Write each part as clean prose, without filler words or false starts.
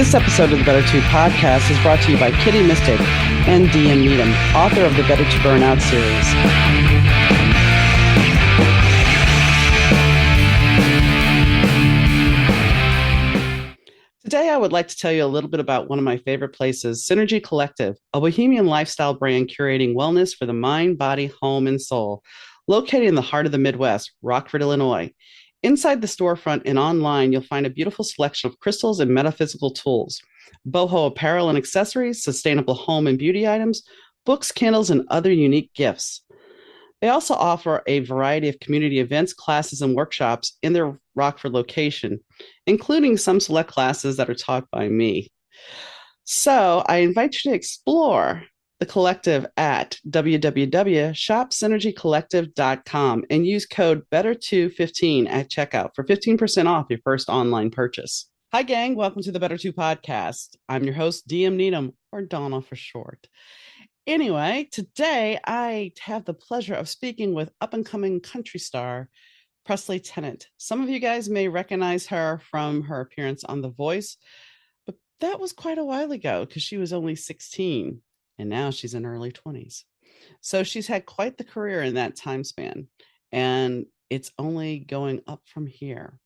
This episode of the Better 2 podcast is brought to you by Kitty Mystic and DM Needham, author of the Better to Burn Out series. Today, I would like to tell you a little bit about one of my favorite places, Synergy Collective, a bohemian lifestyle brand curating wellness for the mind, body, home, and soul. Located in the heart of the Midwest, Rockford, Illinois. Inside the storefront and online, you'll find a beautiful selection of crystals and metaphysical tools, boho apparel and accessories, sustainable home and beauty items, books, candles, and other unique gifts. They also offer a variety of community events, classes, and workshops in their Rockford location, including some select classes that are taught by me. So I invite you to explore the collective at www.shopsynergycollective.com and use code BETTER215 at checkout for 15% off your first online purchase. Hi, gang. Welcome to the Better 2 podcast. I'm your host, DM Needham, or Donna for short. Anyway, today I have the pleasure of speaking with up-and-coming country star, Presley Tennant. Some of you guys may recognize her from her appearance on The Voice, but that was quite a while ago because she was only 16. And now she's in her early 20s. So she's had quite the career in that time span. And it's only going up from here.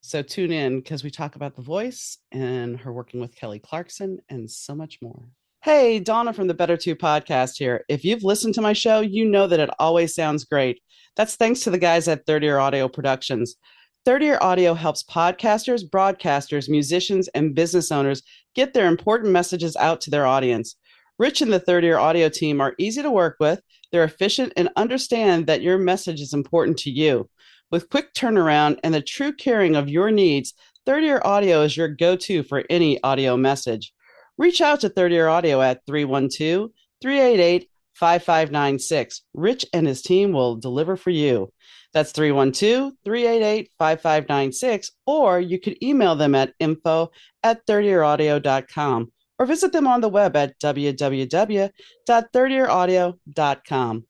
So tune in because we talk about The Voice and her working with Kelly Clarkson and so much more. Hey, Donna from the Better 2 podcast here. If you've listened to my show, you know that it always sounds great. That's thanks to the guys at Third Ear Audio Productions. Third Ear Audio helps podcasters, broadcasters, musicians, and business owners get their important messages out to their audience. Rich and the Third Ear Audio team are easy to work with. They're efficient and understand that your message is important to you. With quick turnaround and the true caring of your needs, Third Ear Audio is your go-to for any audio message. Reach out to Third Ear Audio at 312-388-5596. Rich and his team will deliver for you. That's 312-388-5596, or you could email them at info@thirdearaudio.com. Or visit them on the web at www.thirdearaudio.com.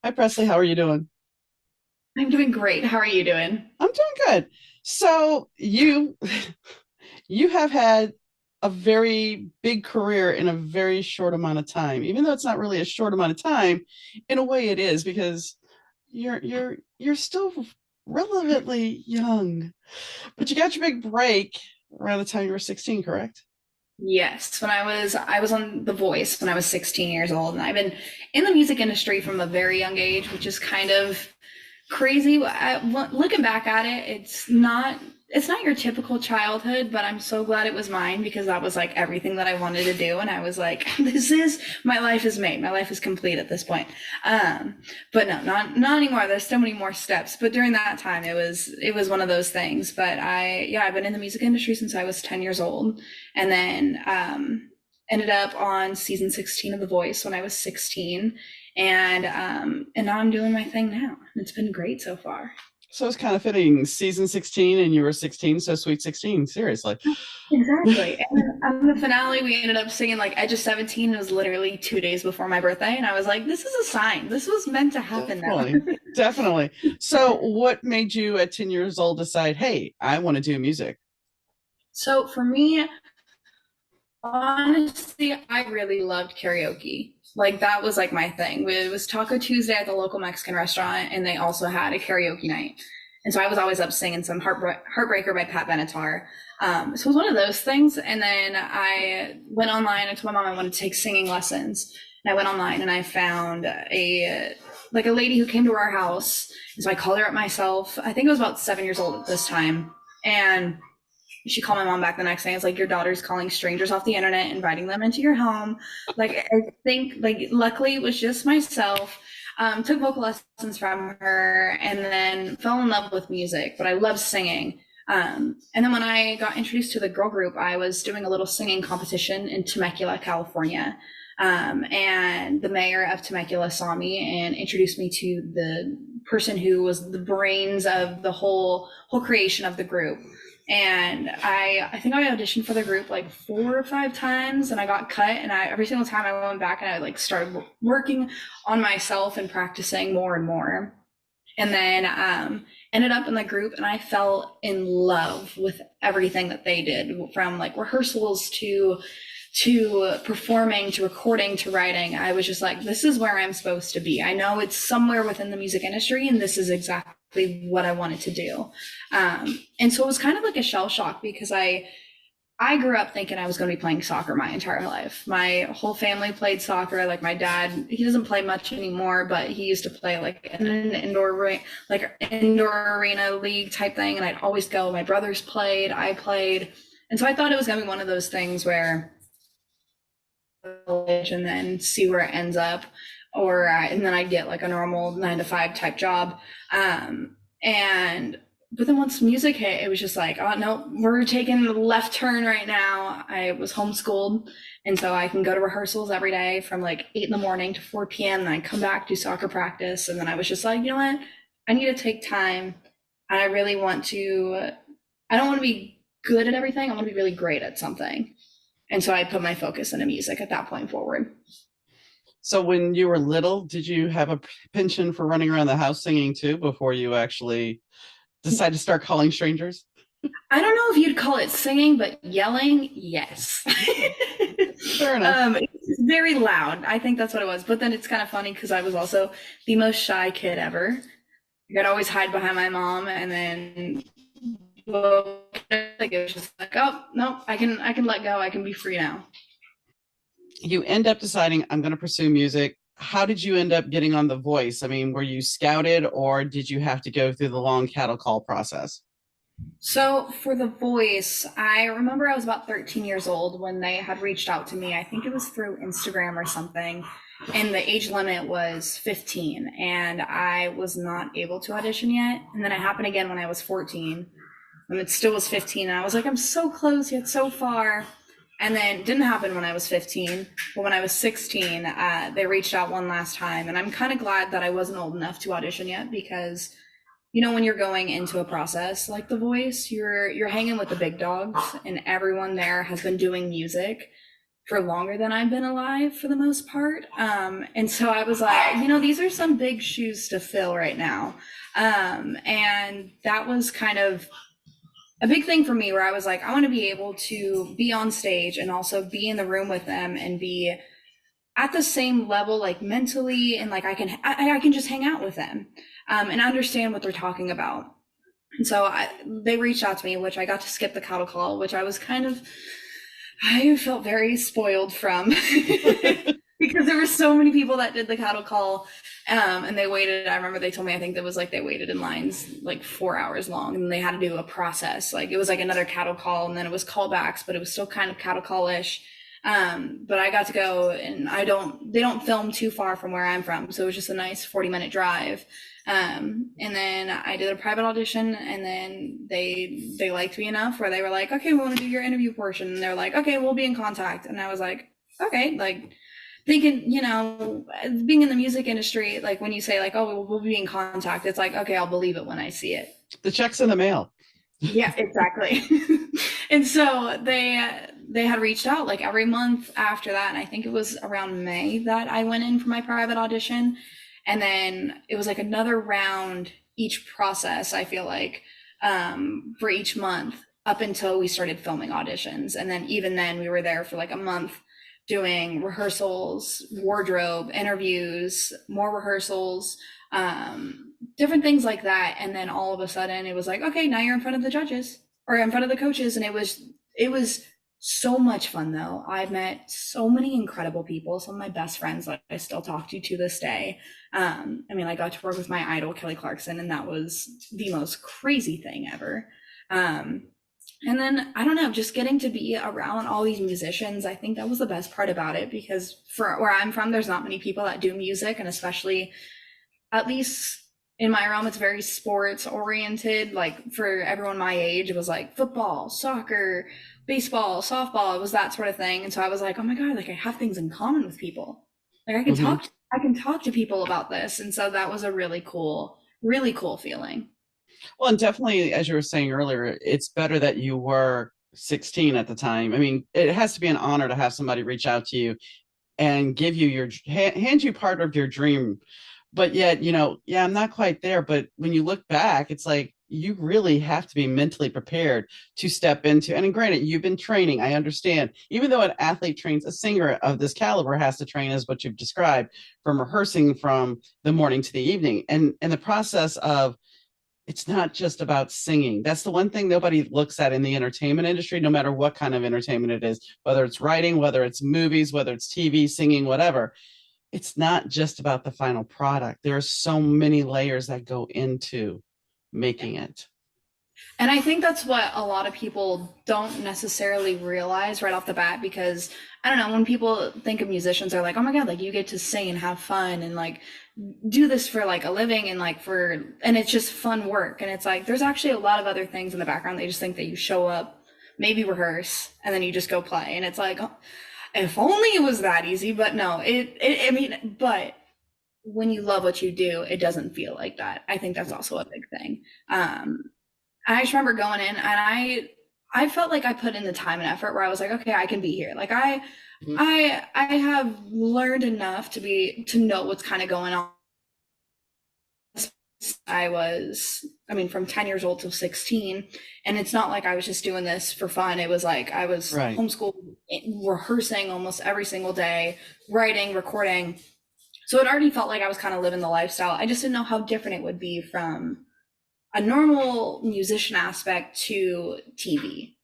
Hi, Presley. How are you doing? I'm doing great. How are you doing? I'm doing good. So you have had a very big career in a very short amount of time, even though it's not really a short amount of time. In a way, it is because you're still relatively young, but you got your big break around the time you were 16, correct? Yes, when I was on The Voice when I was 16 years old, and I've been in the music industry from a very young age, which is kind of crazy. Looking back at it, it's not your typical childhood, but I'm so glad it was mine because that was like everything that I wanted to do, and I was like, my life is made, my life is complete at this point. But no, not anymore. There's so many more steps. But during that time, it was one of those things. But I've been in the music industry since I was 10 years old, and then ended up on season 16 of The Voice when I was 16, and now I'm doing my thing now. It's been great so far. So it's kind of fitting, season 16 and you were 16, so sweet 16, seriously. Exactly. And on the finale, we ended up singing like Edge of 17. It was literally 2 days before my birthday. And I was like, this is a sign. This was meant to happen now. Definitely. So what made you at 10 years old decide, hey, I want to do music? So for me, honestly, I really loved karaoke. Like that was like my thing. It was Taco Tuesday at the local Mexican restaurant, and they also had a karaoke night. And so I was always up singing some Heartbreaker by Pat Benatar. So it was one of those things. And then I went online and told my mom I wanted to take singing lessons. And I went online and I found a lady who came to our house. And so I called her up myself. I think I was about 7 years old at this time. And she called my mom back the next day. It's like, your daughter's calling strangers off the internet, inviting them into your home. Like, I think, like, luckily it was just myself. Took vocal lessons from her and then fell in love with music, but I love singing. And then when I got introduced to the girl group, I was doing a little singing competition in Temecula, California. And the mayor of Temecula saw me and introduced me to the person who was the brains of the whole creation of the group. And I think I auditioned for the group like 4 or 5 times, and I got cut. And every single time I went back and I like started working on myself and practicing more and more. And then ended up in the group and I fell in love with everything that they did, from like rehearsals to performing to recording to writing. I was just like, this is where I'm supposed to be. I know it's somewhere within the music industry, and this is exactly what I wanted to do. And so it was kind of like a shell shock, because I grew up thinking I was going to be playing soccer my entire life. My whole family played soccer. Like my dad, he doesn't play much anymore, but he used to play like in an indoor arena league type thing. And I'd always go. My brothers played, I played. And so I thought it was going to be one of those things where and then see where it ends up, and then I'd get like a normal 9 to 5 type job. And but then once music hit, it was just like, oh no, we're taking a left turn right now. I was homeschooled, and so I can go to rehearsals every day from like 8 in the morning to 4 p.m. And I come back, do soccer practice, and then I was just like, you know what, I need to take time. I really want to. I don't want to be good at everything. I want to be really great at something. And so I put my focus into music at that point forward. So when you were little, did you have a penchant for running around the house singing too before you actually decide to start calling strangers? I don't know if you'd call it singing, but yelling, yes. Fair enough. It's very loud. I think that's what it was. But then it's kind of funny because I was also the most shy kid ever. I'd always hide behind my mom, and then like it was just like, oh no, I can let go. I can be free now. You end up deciding, I'm going to pursue music. How did you end up getting on The Voice? I mean, were you scouted, or did you have to go through the long cattle call process? So for The Voice, I remember I was about 13 years old when they had reached out to me. I think it was through Instagram or something. And the age limit was 15, and I was not able to audition yet. And then it happened again when I was 14, and it still was 15. And I was like, I'm so close yet so far. And then it didn't happen when I was 15, but when I was 16, they reached out one last time. And I'm kind of glad that I wasn't old enough to audition yet, because when you're going into a process like The Voice, you're hanging with the big dogs, and everyone there has been doing music for longer than I've been alive for the most part. And so I was like, these are some big shoes to fill right now. And that was kind of a big thing for me, where I was like, I want to be able to be on stage and also be in the room with them and be at the same level, like mentally, and like I can just hang out with them and understand what they're talking about. And so they reached out to me, which I got to skip the cattle call, which I felt very spoiled from because there were so many people that did the cattle call, and they waited. I remember they told me, I think that was like they waited in lines like 4 hours long, and they had to do a process. Like it was like another cattle call, and then it was callbacks, but it was still kind of cattle call-ish. But I got to go, and they don't film too far from where I'm from, so it was just a nice 40-minute drive. And then I did a private audition, and then they liked me enough where they were like, okay, we want to do your interview portion. And they're like, okay, we'll be in contact. And I was like, okay, like thinking, being in the music industry, like when you say like, oh, we'll be in contact, it's like, okay, I'll believe it when I see it. The check's in the mail. Yeah, exactly. And so they had reached out like every month after that. And I think it was around May that I went in for my private audition. And then it was like another round each process, I feel like, for each month up until we started filming auditions. And then even then we were there for like a month doing rehearsals, wardrobe, interviews, more rehearsals, different things like that. And then all of a sudden it was like, okay, now you're in front of the judges or in front of the coaches. And it was so much fun though. I've met so many incredible people, some of my best friends that I still talk to this day. I got to work with my idol, Kelly Clarkson, and that was the most crazy thing ever. And then, I don't know, just getting to be around all these musicians, I think that was the best part about it, because for where I'm from, there's not many people that do music, and especially, at least in my realm, it's very sports oriented. Like for everyone my age, it was like football, soccer, baseball, softball, it was that sort of thing. And so I was like, oh my God, like I have things in common with people. Like I can talk to people about this. And so that was a really cool feeling. Well, and definitely, as you were saying earlier, it's better that you were 16 at the time. I mean, it has to be an honor to have somebody reach out to you and give you hand you part of your dream but yet, yeah, I'm not quite there. But when you look back, it's like you really have to be mentally prepared to step into. And granted, you've been training. I understand. Even though an athlete trains, a singer of this caliber has to train as what you've described, from rehearsing from the morning to the evening, and the process of it's not just about singing. That's the one thing nobody looks at in the entertainment industry, no matter what kind of entertainment it is, whether it's writing, whether it's movies, whether it's TV, singing, whatever. It's not just about the final product. There are so many layers that go into making it. And I think that's what a lot of people don't necessarily realize right off the bat because I don't know, when people think of musicians, they're like, oh my God, like you get to sing and have fun and like do this for like a living and like and it's just fun work. And it's like, there's actually a lot of other things in the background. They just think that you show up, maybe rehearse, and then you just go play. And it's like, oh, if only it was that easy, but no, I mean, but when you love what you do, it doesn't feel like that. I think that's also a big thing. I just remember going in and I felt like I put in the time and effort where I was like, okay, I can be here. Like I have learned enough to know what's kind of going on. I mean, from 10 years old to 16. And it's not like I was just doing this for fun. It was like I was Right. homeschooled, rehearsing almost every single day, writing, recording. So it already felt like I was kind of living the lifestyle. I just didn't know how different it would be from a normal musician aspect to TV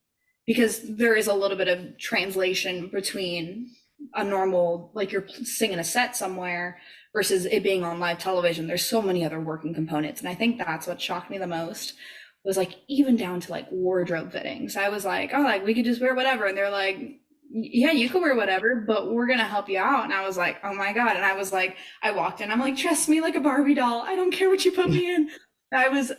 because there is a little bit of translation between a normal, like you're singing a set somewhere versus it being on live television. There's so many other working components. And I think that's what shocked me the most was like even down to like wardrobe fittings. I was like, oh, like we could just wear whatever. And they're like, yeah, you can wear whatever, but we're going to help you out. And I was like, oh my God. And I was like, I walked in, I'm like, dress me like a Barbie doll. I don't care what you put me in. I was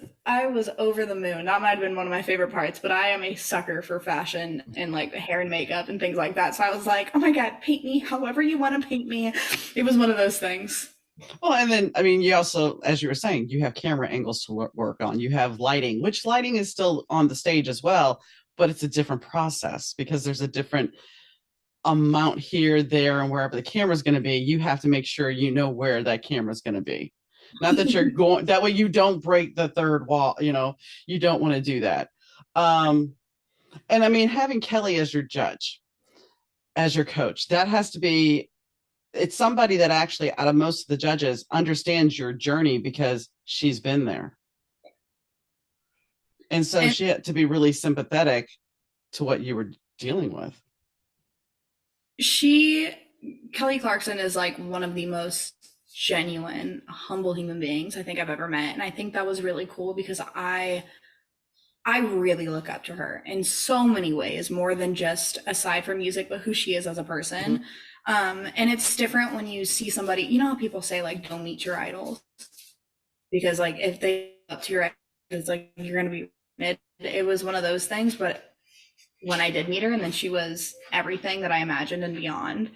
over the moon. That might have been one of my favorite parts, but I am a sucker for fashion and like hair and makeup and things like that. So I was like, oh my God, paint me however you want to paint me. It was one of those things. Well, and then, I mean, you also, as you were saying, you have camera angles to work on. You have lighting, which lighting is still on the stage as well, but it's a different process because there's a different amount here, there, and wherever the camera is going to be. You have to make sure you know where that camera is going to be. Not that you're going that way you don't break the third wall, you don't want to do that. And I mean, having Kelly as your judge, as your coach, that has to be it's somebody that actually out of most of the judges understands your journey because she's been there. And so she had to be really sympathetic to what you were dealing with. Kelly Clarkson is like one of the most genuine, humble human beings I think I've ever met. And I think that was really cool because I really look up to her in so many ways, more than just aside from music, but who she is as a person. And it's different when you see somebody, you know how people say like, don't meet your idols because like if they up to your idols, it's like, you're going to be, it was one of those things. But when I did meet her and then she was everything that I imagined and beyond,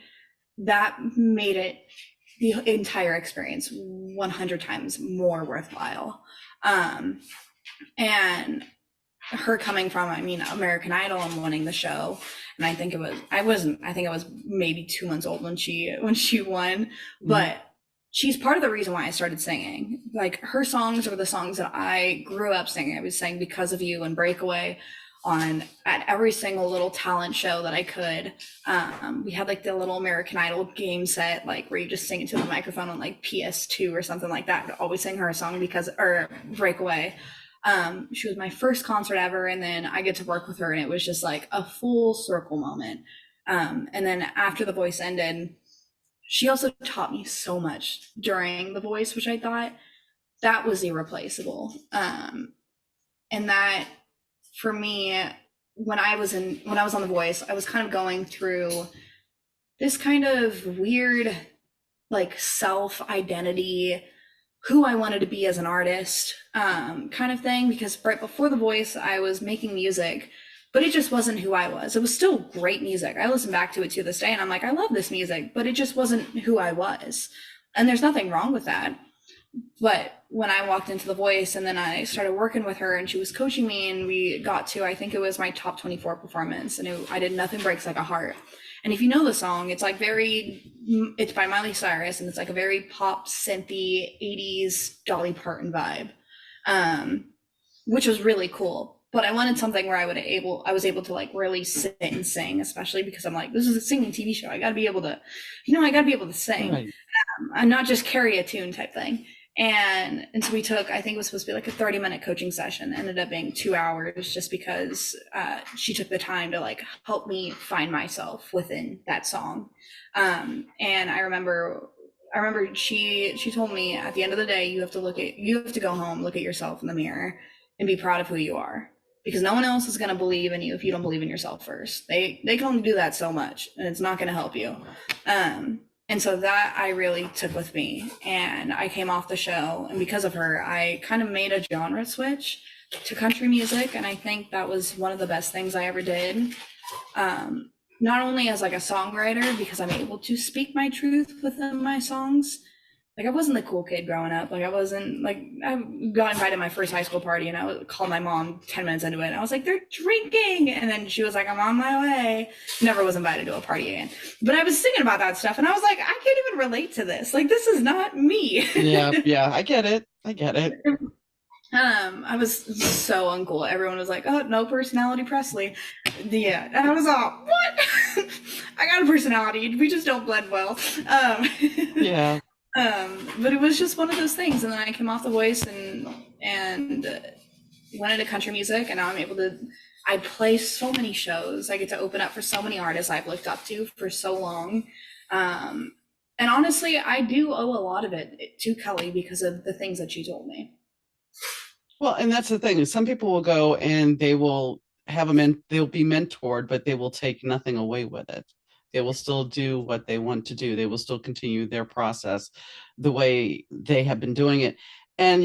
that made it the entire experience 100 times more worthwhile. And her coming from, I mean, American Idol and winning the show. And I think I was maybe 2 months old when she won, but she's part of the reason why I started singing. Like her songs are the songs that I grew up singing. I was saying Because of You and Breakaway at every single little talent show that I could. We had like the little American Idol game set, like where you just sing it to the microphone on like PS2 or something like that. I'd always sing her a song or Breakaway. She was my first concert ever. And then I get to work with her and it was just like a full circle moment. And then after The Voice ended, she also taught me so much during The Voice, which I thought that was irreplaceable. And that for me, when I was on The Voice, I was kind of going through this kind of weird, like self-identity, who I wanted to be as an artist, kind of thing. Because right before The Voice, I was making music, but it just wasn't who I was. It was still great music. I listen back to it to this day and I'm like, I love this music, but it just wasn't who I was. And there's nothing wrong with that. But when I walked into The Voice and then I started working with her and she was coaching me and we got to, I think it was my top 24 performance and I did Nothing Breaks Like a Heart. And if you know the song, it's like it's by Miley Cyrus and it's like a very pop, synthy 80s Dolly Parton vibe, which was really cool. But I wanted something where I was able to like really sit and sing, especially because I'm like, this is a singing TV show. I got to be able to, I got to be able to sing, Right. and not just carry a tune type thing. And so we took, I think it was supposed to be like a 30-minute coaching session, ended up being 2 hours just because she took the time to like help me find myself within that song. And I remember she told me at the end of the day, you have to go home, look at yourself in the mirror and be proud of who you are, because no one else is going to believe in you if you don't believe in yourself first. They can only do that so much and it's not going to help you. And so that I really took with me. And I came off the show, and because of her, I kind of made a genre switch to country music. And I think that was one of the best things I ever did. Not only as like a songwriter, because I'm able to speak my truth within my songs. Like I wasn't the cool kid growing up. Like I wasn't like, I got invited to my first high school party and I called my mom 10 minutes into it. And I was like, they're drinking. And then she was like, I'm on my way. Never was invited to a party again. But I was singing about that stuff and I was like, I can't even relate to this. Like, this is not me. Yeah, yeah, I get it. I get it. I was so uncool. Everyone was like, oh, no personality Presley. Yeah. And I was all, what? I got a personality. We just don't blend well. Yeah. But it was just one of those things. And then I came off The Voice and went into country music, and now I play so many shows. I get to open up for so many artists I've looked up to for so long. And honestly, I do owe a lot of it to Kelly because of the things that she told me. Well, and that's the thing. Some people will go and they will they'll be mentored, but they will take nothing away with it. They will still do what they want to do. They will still continue their process the way they have been doing it. And,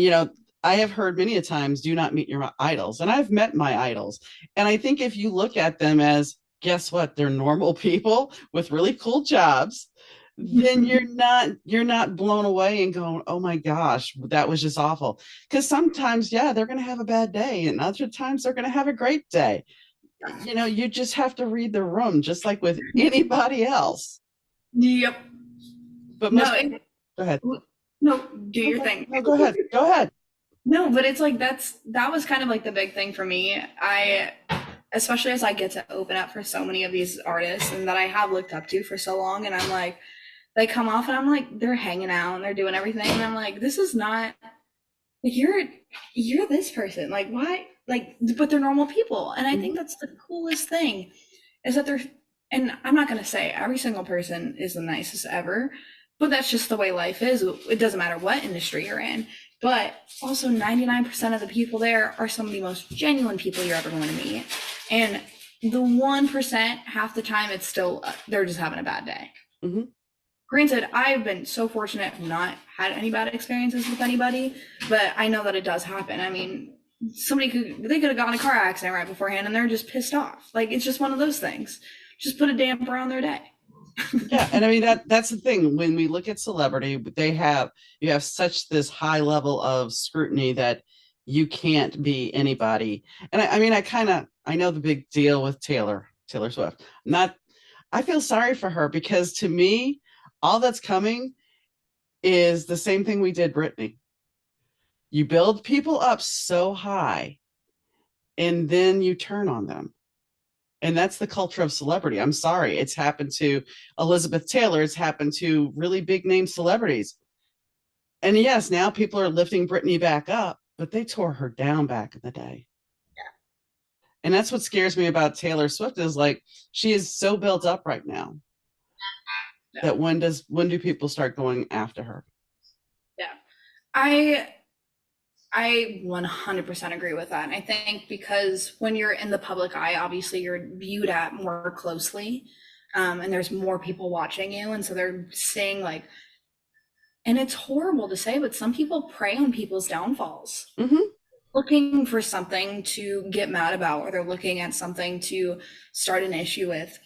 I have heard many a times, do not meet your idols. And I've met my idols. And I think if you look at them as, guess what, they're normal people with really cool jobs, then you're not blown away and going, oh my gosh, that was just awful. Because sometimes, yeah, they're going to have a bad day, and other times they're going to have a great day. You just have to read the room, just like with anybody else. Yep. But No, most people, go ahead. no, do your Okay, thing. no, go ahead. Go ahead. No, but it's like that was kind of like the big thing for me. Especially as I get to open up for so many of these artists and that I have looked up to for so long, and I'm like, they come off and I'm like, they're hanging out and they're doing everything, and I'm like, this is not like you're this person. Like why? Like, but they're normal people, and I think Mhm. that's the coolest thing is that they're. And I'm not gonna say every single person is the nicest ever, but that's just the way life is. It doesn't matter what industry you're in. But also 99% of the people there are some of the most genuine people you're ever going to meet. And the 1%, half the time, it's still, they're just having a bad day. Mhm. Granted, I've been so fortunate to not had any bad experiences with anybody, but I know that it does happen. I mean, they could have gotten a car accident right beforehand and they're just pissed off. Like, it's just one of those things. Just put a damper on their day. Yeah, and I mean that's the thing. When we look at celebrity, you have such this high level of scrutiny that you can't be anybody. And I mean, I know the big deal with Taylor Swift. Not I feel sorry for her because to me, all that's coming is the same thing we did Britney. You build people up so high and then you turn on them. And that's the culture of celebrity. I'm sorry. It's happened to Elizabeth Taylor. It's happened to really big name celebrities. And yes, now people are lifting Britney back up, but they tore her down back in the day. And that's what scares me about Taylor Swift is like she is so built up right now Yeah. that when do people start going after her? Yeah. I I 100% agree with that. And I think because when you're in the public eye, obviously you're viewed at more closely, and there's more people watching you. And so they're saying, like, and it's horrible to say, but some people prey on people's downfalls, Mm-hmm. looking for something to get mad about, or they're looking at something to start an issue with.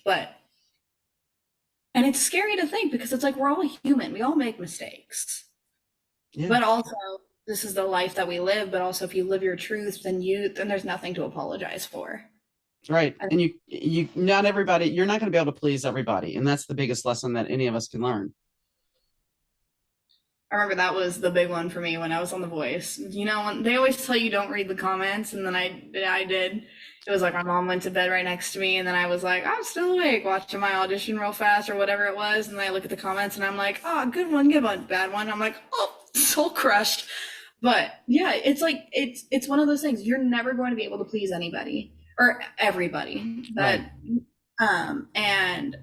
And it's scary to think because it's like we're all human, we all make mistakes. Yeah. But also, this is the life that we live. But also, if you live your truth, then there's nothing to apologize for. Right. I, And you not everybody, you're not going to be able to please everybody. And that's the biggest lesson that any of us can learn. I remember that was the big one for me when I was on The Voice. You know, when they always tell you don't read the comments, and then I did. It was like my mom went to bed right next to me, and then I was like, I'm still awake, watching my audition real fast or whatever it was, and then I look at the comments and I'm like, oh, good one, bad one. I'm like, oh, soul crushed. But yeah, it's like it's one of those things. You're never going to be able to please anybody or everybody. Right. And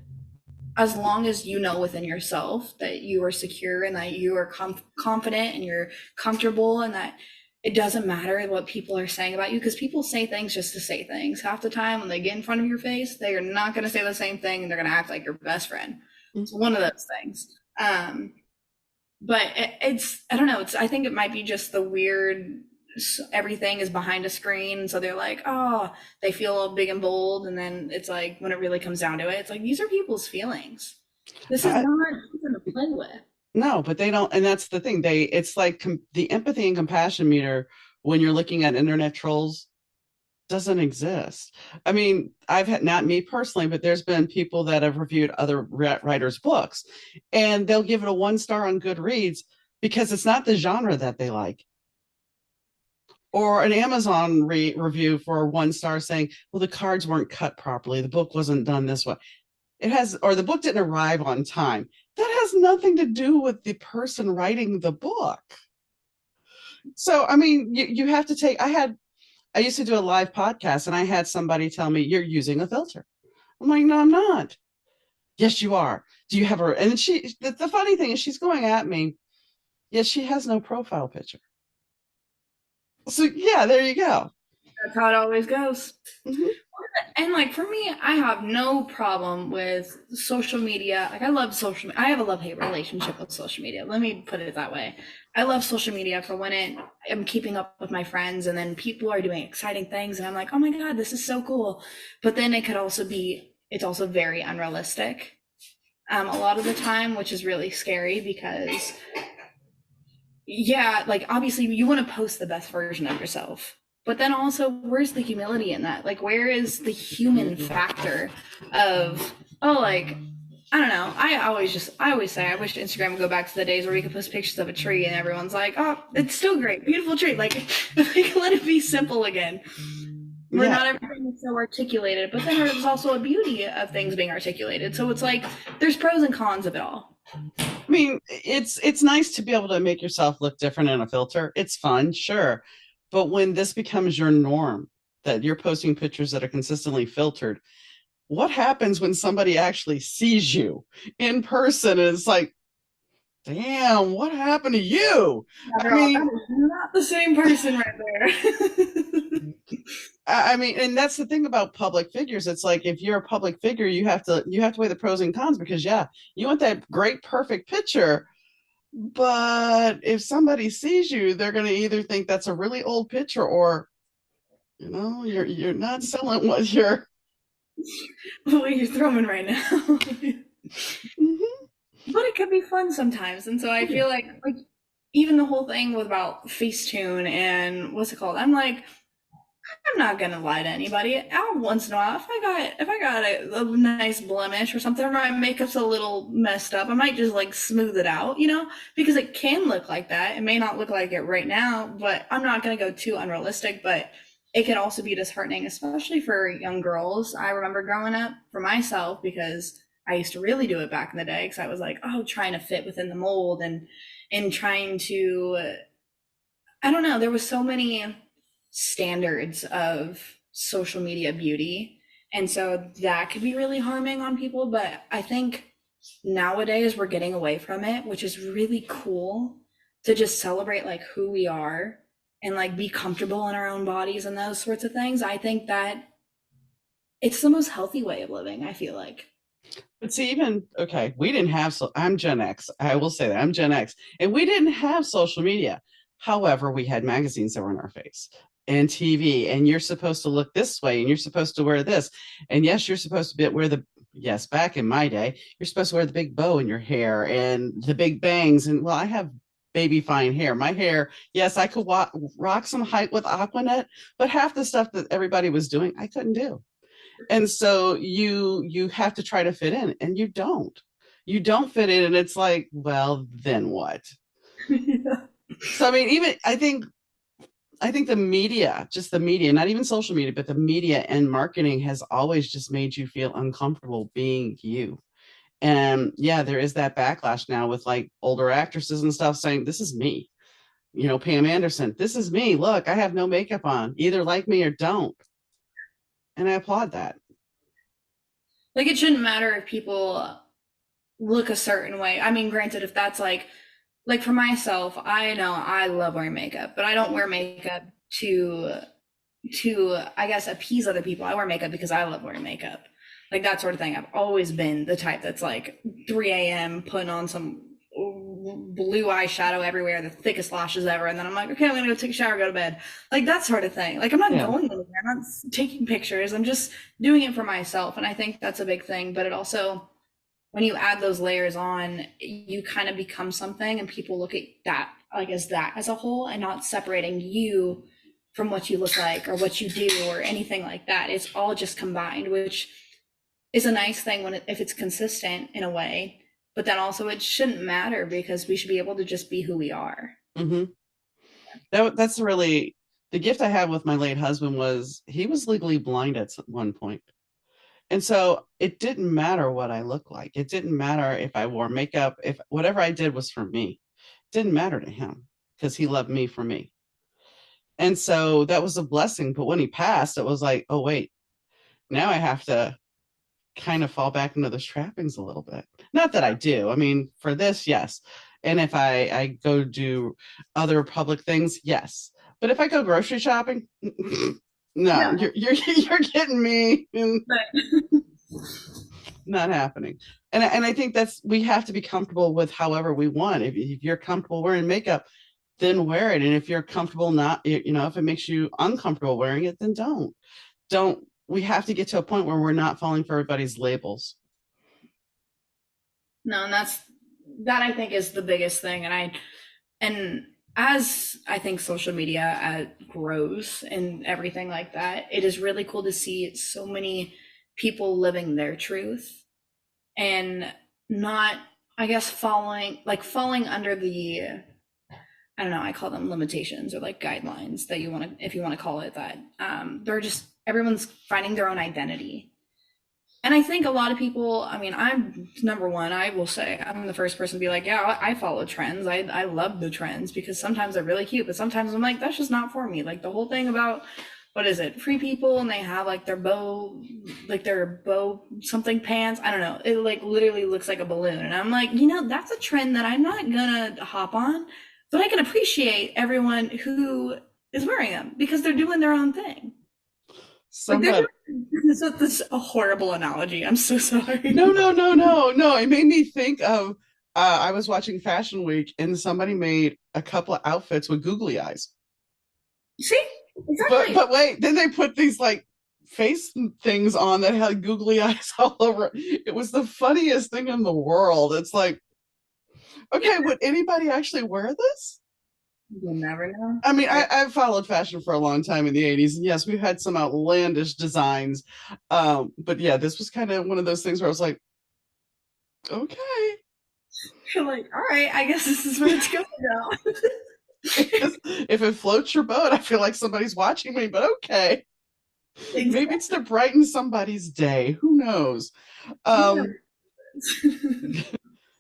as long as you know within yourself that you are secure and that you are confident and you're comfortable and that it doesn't matter what people are saying about you, because people say things just to say things. Half the time when they get in front of your face, they are not going to say the same thing, and they're going to act like your best friend. It's one of those things. But it's, I don't know, I think it might be just the weird, everything is behind a screen, so they're like, oh, they feel all big and bold, and then it's like when it really comes down to it, it's like these are people's feelings. This is I, not something to play with. no, but they don't. And that's the thing. It's like the empathy and compassion meter when you're looking at internet trolls doesn't exist. I mean, I've had, not me personally, but there's been people that have reviewed other writers' books and they'll give it a 1 star on Goodreads because it's not the genre that they like. Or an Amazon review for 1 star saying, well, the cards weren't cut properly. The book wasn't done this way. It has, or the book didn't arrive on time. That has nothing to do with the person writing the book. So, I mean, you have to take, I used to do a live podcast and I had somebody tell me, you're using a filter. I'm like, no, I'm not. Yes, you are. Do you have her? And the funny thing is, she's going at me. Yes, she has no profile picture. So, yeah, there you go. That's how it always goes. Mhm. And like for me, I have no problem with social media. Like I love I have a love-hate relationship with social media. Let me put it that way. I love social media for when I'm keeping up with my friends and then people are doing exciting things and I'm like, oh my God, this is so cool. But then it's also very unrealistic. A lot of the time, which is really scary because yeah, like obviously you want to post the best version of yourself. But then also, where's the humility in that? Like, where is the human factor of, oh, like, I don't know. I always say, I wish Instagram would go back to the days where we could post pictures of a tree and everyone's like, oh, it's still great. Beautiful tree. Like, if we can let it be simple again. Where Yeah. not everything is so articulated, but then there's also a beauty of things being articulated. So it's like, there's pros and cons of it all. I mean, it's nice to be able to make yourself look different in a filter. It's fun, sure. But when this becomes your norm, that you're posting pictures that are consistently filtered, what happens when somebody actually sees you in person and it's like, damn, what happened to you? Yeah, I they're all, that mean, is not the same person right there. I mean, and that's the thing about public figures. It's like if you're a public figure, you have to weigh the pros and cons because yeah, you want that great perfect picture, but if somebody sees you, they're going to either think that's a really old picture or you're not selling what you're. What you're throwing right now. Mhm. But it can be fun sometimes. And so I Yeah. feel like even the whole thing with about Facetune and what's it called? I'm like, I'm not gonna lie to anybody. Out once in a while, if I got a nice blemish or something, or my makeup's a little messed up, I might just like smooth it out, because it can look like that. It may not look like it right now, but I'm not gonna go too unrealistic. But it can also be disheartening, especially for young girls. I remember growing up for myself because I used to really do it back in the day because I was like, oh, trying to fit within the mold and trying to I don't know. There was so many standards of social media beauty. And so that could be really harming on people. But I think nowadays we're getting away from it, which is really cool to just celebrate like who we are and like be comfortable in our own bodies and those sorts of things. I think that it's the most healthy way of living, I feel like. But see, even okay, we didn't have I'm Gen X. I will say that I'm Gen X, and we didn't have social media. However, we had magazines that were in our face and TV, and you're supposed to look this way, and you're supposed to wear this, and yes, you're supposed to wear the yes. Back in my day, you're supposed to wear the big bow in your hair and the big bangs, and well, I have. baby fine hair. My hair, yes, I could rock some height with Aquanet, but half the stuff that everybody was doing, I couldn't do. And so you have to try to fit in, and you don't fit in, and it's like, well, then what? Yeah. So I mean, even I think the media, just the media, not even social media, but the media and marketing has always just made you feel uncomfortable being you. And yeah, there is that backlash now with like older actresses and stuff saying, this is me. Pam Anderson, this is me. Look, I have no makeup on. Either like me or don't. And I applaud that. Like it shouldn't matter if people look a certain way. I mean, granted, if that's like for myself, I know I love wearing makeup, but I don't wear makeup to I guess appease other people. I wear makeup because I love wearing makeup. Like that sort of thing. I've always been the type that's like 3 a.m. putting on some blue eyeshadow everywhere, the thickest lashes ever, and then I'm like, okay, I'm gonna go take a shower, go to bed. Like that sort of thing. Like I'm not Yeah. going anywhere. I'm not taking pictures. I'm just doing it for myself. And I think that's a big thing. But it also when you add those layers on, you kind of become something and people look at that like as that as a whole and not separating you from what you look like or what you do or anything like that. It's all just combined, which is a nice thing if it's consistent in a way, but then also it shouldn't matter because we should be able to just be who we are. Hmm. That's really the gift I had with my late husband was he was legally blind at one point. And so it didn't matter what I looked like. It didn't matter if I wore makeup, if whatever I did was for me. It didn't matter to him because he loved me for me. And so that was a blessing. But when he passed, it was like, oh, wait, now I have to kind of fall back into those trappings a little bit. Not that I do. I mean, for this, yes. And if I go do other public things, yes. But if I go grocery shopping, no, Yeah. you're getting me. But Not happening. And I think that's we have to be comfortable with however we want. If you're comfortable wearing makeup, then wear it. And if you're comfortable not, if it makes you uncomfortable wearing it, then don't we have to get to a point where we're not falling for everybody's labels. no, and that I think is the biggest thing. And as I think social media grows and everything like that, it is really cool to see so many people living their truth and not, I guess, falling under the, I don't know, I call them limitations or like guidelines that you want to, if you want to call it that. They're just, everyone's finding their own identity. And I think a lot of people, I mean, I'm number one, I will say, I'm the first person to be like, yeah, I follow trends. I love the trends because sometimes they're really cute, but sometimes I'm like, that's just not for me. Like the whole thing about, what is it, free people and they have like their bow something pants. I don't know. It like literally looks like a balloon. And I'm like, that's a trend that I'm not gonna hop on, but I can appreciate everyone who is wearing them because they're doing their own thing. Like they're Somebody doing this is a horrible analogy. I'm so No, sorry. no, no, no, no. It made me think of I was watching Fashion Week and somebody made a couple of outfits with googly eyes. See? But Exactly. but wait, then they put these like face things on that had googly eyes all over. It was the funniest thing in the world. It's like, okay, would anybody actually wear this? You'll never know. I mean, Right. I've followed fashion for a long time in the 80s, and yes, we've had some outlandish designs. But yeah, this was kind of one of those things where I was like, okay. You're like, all right, I guess this is where it's going now. If it floats your boat, I feel like somebody's watching me, but okay. Maybe it's Exactly. to brighten somebody's day. Who knows? Um,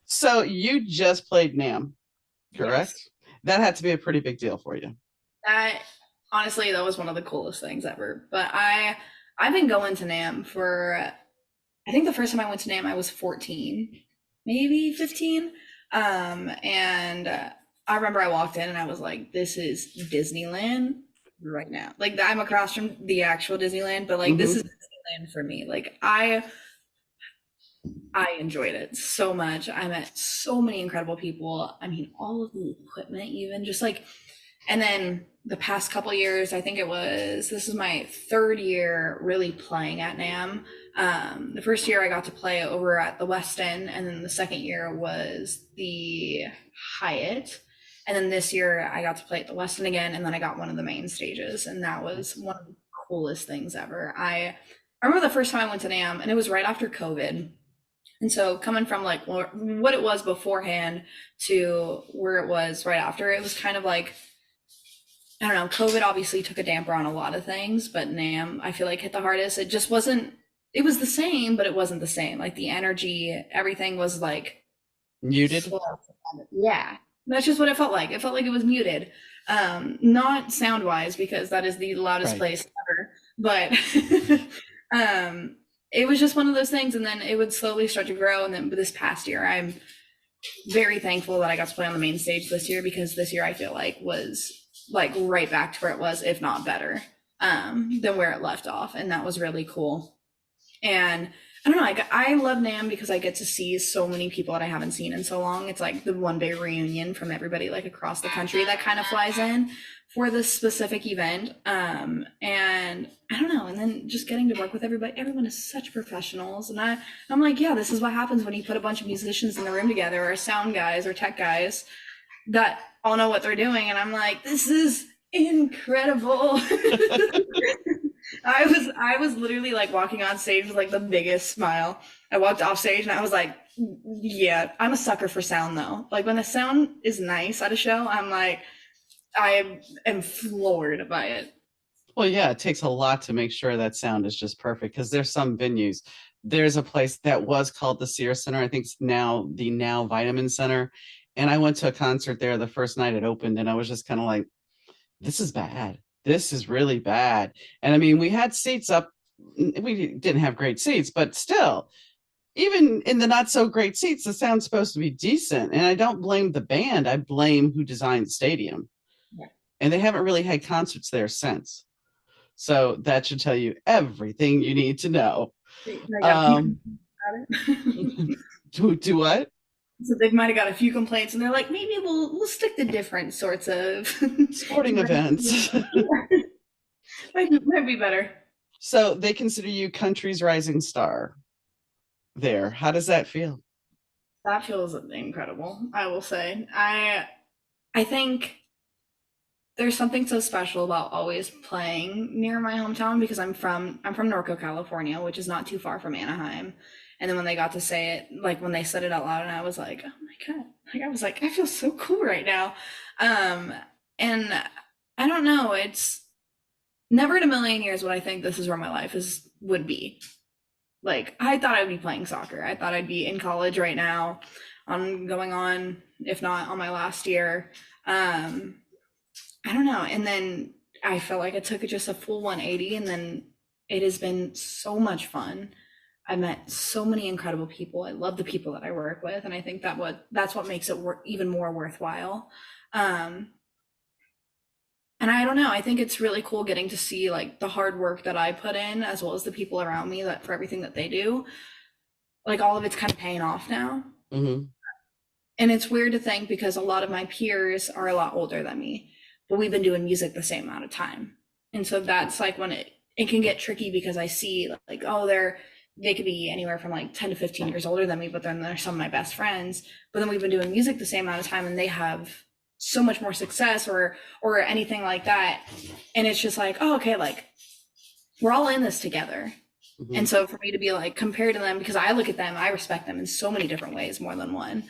so you just played Nam, Yes. correct? That had to be a pretty big deal for you. That honestly, that was one of the coolest things ever. But I've been going to NAM for I think the first time I went to NAM I was 14, maybe 15. And I remember I walked in and I was like, this is Disneyland right now. Like I'm across from the actual Disneyland, but like this is Hmm. Disneyland for me. Like I enjoyed it so much. I met so many incredible people. I mean, all of the equipment, even just like, and then the past couple years, I think this is my third year really playing at NAM. The first year I got to play over at the Westin, and then the second year was the Hyatt. And then this year I got to play at the Westin again, and then I got one of the main stages, and that was Nice. one of the coolest things ever. I remember the first time I went to NAMM, and it was right after COVID. And so coming from like what it was beforehand to where it was right after, it was kind of like, I don't know, COVID obviously took a damper on a lot of things, but NAMM, I feel like hit the hardest. It just wasn't, it was the same, but it wasn't the same. Like the energy, everything was like Muted. slow. Yeah. That's just what it felt like. It felt like it was muted. Not sound wise, because that is the loudest Right. place ever, but it was just one of those things. And then it would slowly start to grow. And then this past year, I'm very thankful that I got to play on the main stage this year, because this year I feel like was like right back to where it was, if not better, than where it left off. And that was really cool. And I don't know, I love NAMM because I get to see so many people that I haven't seen in so long. It's like the one day reunion from everybody like across the country that kind of flies in for this specific event. And I don't know, and then just getting to work with everybody. Everyone is such professionals, and I'm like, yeah, this is what happens when you put a bunch of musicians in the room together, or sound guys or tech guys that all know what they're doing. And I'm like, this is incredible. I was literally like walking on stage with like the biggest smile. I walked off stage and I was like, yeah, I'm a sucker for sound though. Like when the sound is nice at a show, I'm like, I am floored by it. Well, yeah, it takes a lot to make sure that sound is just perfect because there's some venues. There's a place that was called the Sears Center. I think it's now the Now Vitamin Center. And I went to a concert there the first night it opened, and I was just kind of like, this is bad. This is really bad. And I mean, we had seats up. We didn't have great seats, but still, even in the not so great seats, the sound's supposed to be decent. And I don't blame the band. I blame who designed the stadium. Yeah. And they haven't really had concerts there since. So that should tell you everything you need to know. I got a few Um, complaints about it. do what? So they might have got a few complaints, and they're like, maybe we'll stick to different sorts of Sporting events. might be better. So they consider you country's rising star there. How does that feel? That feels incredible, I will say. I think there's something so special about always playing near my hometown, because I'm from Norco, California, which is not too far from Anaheim. And then when they got to say it, like when they said it out loud, and I was like, oh my God. Like I was like, I feel so cool right now. Um, and I don't know, it's never in a million years would I think this is where my life is would be. Like I thought I'd be playing soccer. I thought I'd be in college right now, on going on, if not on my last year. Um, I don't know. And then I felt like I took it just a full 180, and then it has been so much fun. I met so many incredible people. I love the people that I work with, and I think that's what makes it even more worthwhile. Um, and I don't know. I think it's really cool getting to see like the hard work that I put in, as well as the people around me, that for everything that they do. Like all of it's kind of paying off now. Mm-hmm. And it's weird to think, because a lot of my peers are a lot older than me, but we've been doing music the same amount of time. And so that's like when it can get tricky, because I see like, oh, they could be anywhere from like 10 to 15 years older than me, but then they're some of my best friends. But then we've been doing music the same amount of time, and they have so much more success, or anything like that. And it's just like, oh, okay, like we're all in this together. Mm-hmm. And so for me to be like compared to them, because I look at them, I respect them in so many different ways, more than one.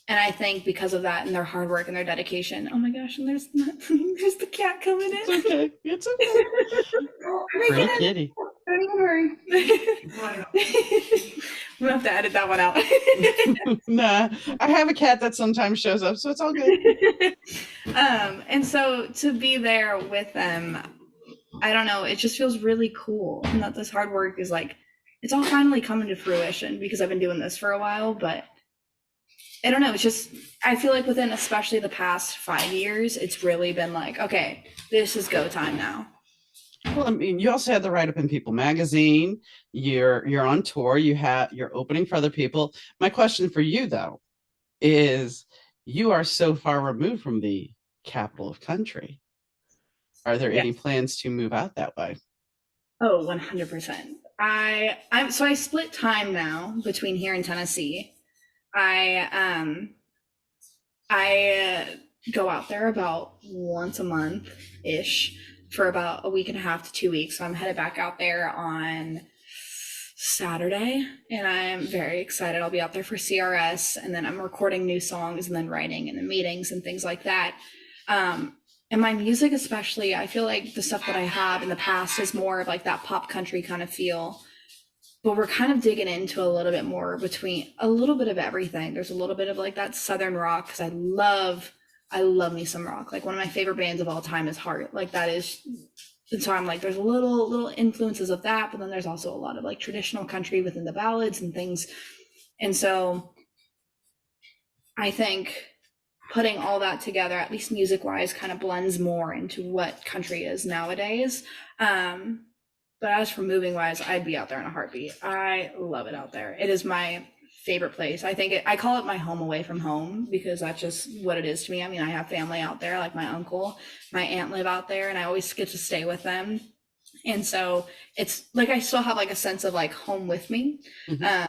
And I think because of that and their hard work and their dedication, oh my gosh, and there's there's the cat coming in. It's okay. It's okay. Pretty kitty. Don't even worry. We'll have to edit that one out. Nah, I have a cat that sometimes shows up, so it's all good. And so to be there with them, I don't know, it just feels really cool. And that this hard work is like, it's all finally coming to fruition, because I've been doing this for a while, but I don't know, it's just, I feel like within especially the past 5 years, it's really been like, okay, this is go time now. Well, I mean, you also had the write-up in People magazine. You're on tour. You're opening for other people. My question for you though is, you are so far removed from the capital of country. Are there Yeah. any plans to move out that way? Oh, 100%. I split time now between here and Tennessee. I I go out there about once a month ish for about a week and a half to 2 weeks. So I'm headed back out there on Saturday, and I'm very excited. I'll be out there for CRS, and then I'm recording new songs and then writing and the meetings and things like that. And my music, especially, I feel like the stuff that I have in the past is more of like that pop country kind of feel. But we're kind of digging into a little bit more between a little bit of everything. There's a little bit of like that southern rock because I love me some rock. Like one of my favorite bands of all time is Heart. Like that is, and so I'm like, there's little influences of that, but then there's also a lot of like traditional country within the ballads and things. And so I think putting all that together, at least music wise, kind of blends more into what country is nowadays. But as for moving wise, I'd be out there in a heartbeat. I love it out there. It is my favorite place. I call it my home away from home because that's just what it is to me. I mean, I have family out there, like my uncle, my aunt live out there, and I always get to stay with them. And so it's like I still have like a sense of like home with me. Mhm.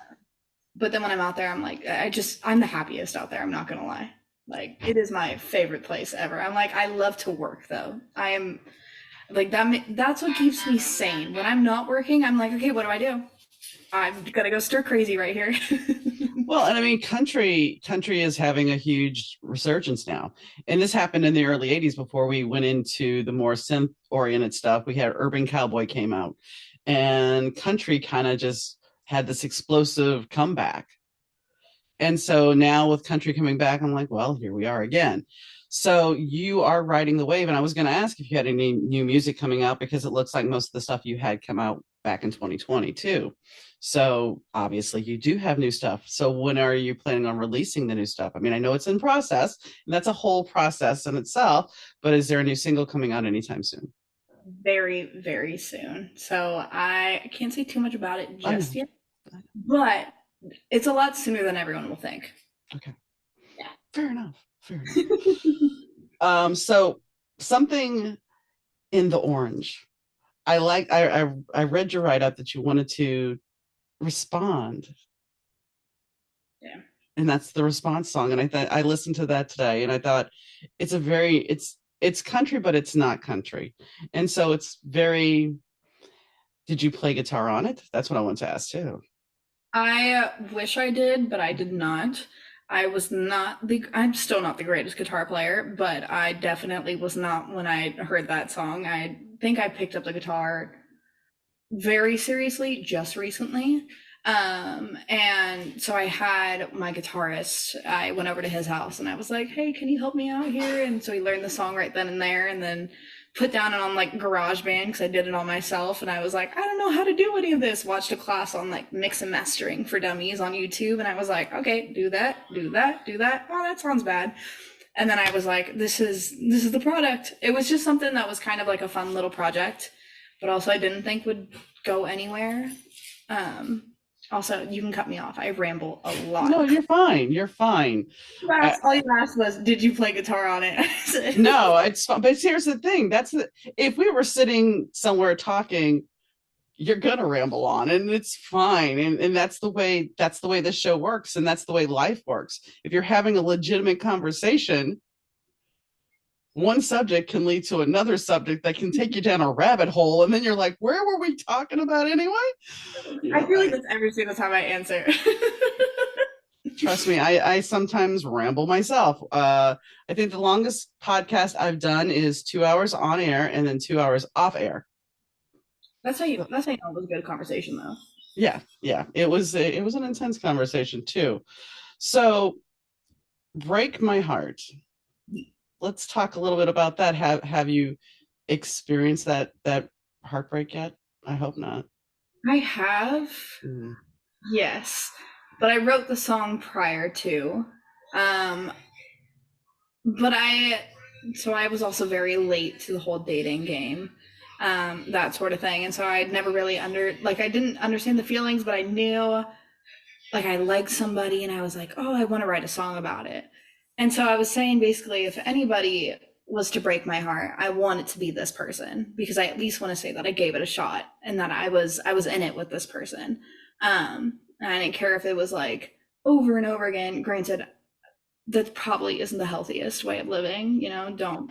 But then when I'm out there, I'm like, I'm the happiest out there. I'm not gonna lie. Like it is my favorite place ever. I'm like, I love to work though. I am like that's what keeps me sane. When I'm not working, I'm like, okay, what do I do? I'm gonna go stir crazy right here. Well, and I mean, country is having a huge resurgence now, and this happened in the early '80s before we went into the more synth-oriented stuff. We had Urban Cowboy came out, and country kind of just had this explosive comeback. And so now with country coming back, I'm like, well, here we are again. So you are riding the wave, and I was going to ask if you had any new music coming out because it looks like most of the stuff you had come out back in 2022. So obviously you do have new stuff. So when are you planning on releasing the new stuff? I mean, I know it's in process, and that's a whole process in itself, but is there a new single coming out anytime soon? Very, very soon. So I can't say too much about it I know. just yet, but it's a lot sooner than everyone will think. Okay. Yeah. Fair enough. Fair enough. So something in the orange. I read your write up that you wanted to respond, Yeah. and that's the response song. And I thought I listened to that today, and I thought it's country, but it's not country, and so it's very. Did you play guitar on it? That's what I want to ask too. I wish I did, but I did not. I'm still not the greatest guitar player, but I definitely was not when I heard that song. I think I picked up the guitar very seriously just recently. And so I had my guitarist, I went over to his house and I was like, hey, can you help me out here? And so he learned the song right then and there, and then put down on like GarageBand because I did it all myself. And I was like, I don't know how to do any of this. Watched a class on like mix and mastering for dummies on YouTube. And I was like, okay, do that, do that, do that. Oh, that sounds bad. And then I was like, this is the product. It was just something that was kind of like a fun little project, but also I didn't think would go anywhere. Um, Also, you can cut me off. I ramble a lot. No, you're fine. You're fine. I, All you asked was, "Did you play guitar on it?" no, it's fine. But here's the thing. If we were sitting somewhere talking, you're gonna ramble on, and it's fine. And that's the way this show works, and that's the way life works. If you're having a legitimate conversation, one subject can lead to another subject that can take you down a rabbit hole, and then you're like, where were we talking about anyway? I You're feel like like, that's every single time I answer. trust me, I sometimes ramble myself. I think the longest podcast I've done is 2 hours on air and then 2 hours off air. That's how you. That's how you know it was a good conversation, though. Yeah, yeah, it was an intense conversation too. So, break my heart. Let's talk a little bit about that. Have you experienced that heartbreak yet? I hope not. I have, Mm. yes, but I wrote the song prior to. Um, but I was also very late to the whole dating game, that sort of thing, and so I'd never really I didn't understand the feelings, but I knew like I liked somebody, and I was like, oh, I want to write a song about it. And so I was saying basically, if anybody was to break my heart, I want it to be this person because I at least want to say that I gave it a shot and that I was in it with this person. And I didn't care if it was like over and over again. Granted, that probably isn't the healthiest way of living. Don't,